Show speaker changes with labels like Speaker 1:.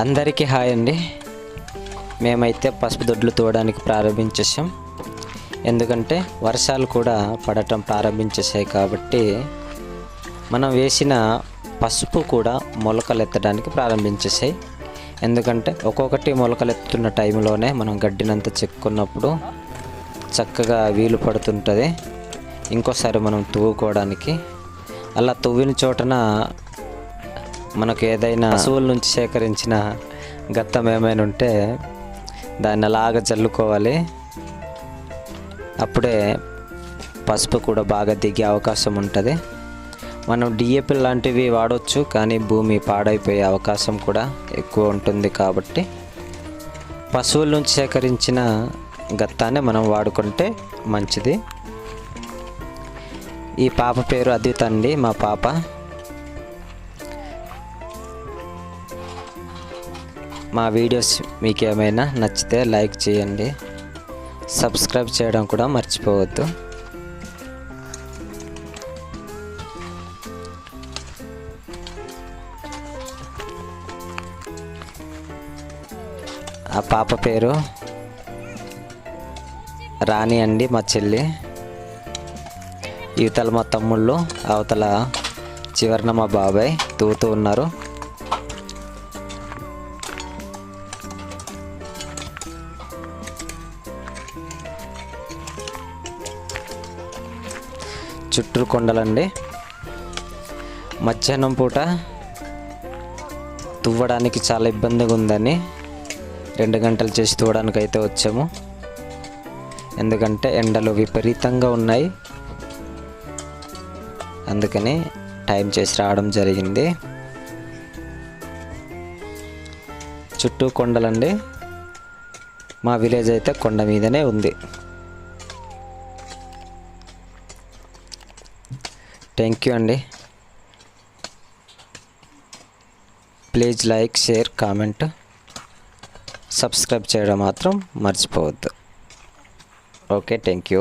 Speaker 1: అందరికీ హాయ్ అండి. మేమైతే పసుపు దొడ్లు తోవడానికి ప్రారంభించేసాం. ఎందుకంటే వర్షాలు కూడా పడటం ప్రారంభించేసాయి కాబట్టి మనం వేసిన పసుపు కూడా మొలకలెత్తడానికి ప్రారంభించేసాయి. ఎందుకంటే ఒక్కొక్కటి మొలకలెత్తుతున్న టైంలోనే మనం గడ్డినంతా చెక్కున్నప్పుడు చక్కగా వీలు పడుతుంటుంది ఇంకోసారి మనం తువ్వుకోవడానికి. అలా తువ్విన చోటన మనకు ఏదైనా పశువుల నుంచి సేకరించిన గత్తం ఏమైనా ఉంటే దాన్ని అలాగ చల్లుకోవాలి. అప్పుడే పసుపు కూడా బాగా దిగే అవకాశం ఉంటుంది. మనం డిఏపి లాంటివి వాడవచ్చు, కానీ భూమి పాడైపోయే అవకాశం కూడా ఎక్కువ ఉంటుంది. కాబట్టి పశువుల నుంచి సేకరించిన గత్తాన్ని మనం వాడుకుంటే మంచిది. ఈ పాప పేరు అద్విత అండి, మా పాప. మా వీడియోస్ మీకు ఏమైనా నచ్చితే లైక్ చేయండి, సబ్స్క్రైబ్ చేయడం కూడా మర్చిపోవద్దు. ఆ పాప పేరు రాణి అండి, మా చెల్లి. యువతల మా తమ్ముళ్ళు, అవతల చివరన మా బాబాయ్ తూతూ ఉన్నారు. చుట్టూ కొండలండి. మధ్యాహ్నం పూట తువ్వడానికి చాలా ఇబ్బందిగా ఉందని 2 గంటలు చేసి తువ్వడానికి అయితే వచ్చాము. ఎందుకంటే ఎండలు విపరీతంగా ఉన్నాయి, అందుకని టైం చేసి రావడం జరిగింది. చుట్టూ కొండలండి. మా విలేజ్ అయితే కొండ మీదనే ఉంది. థ్యాంక్ యూ అండి. Please like, share, comment, subscribe చేయడం మాత్రం మర్చిపోవద్దు. Okay, thank you.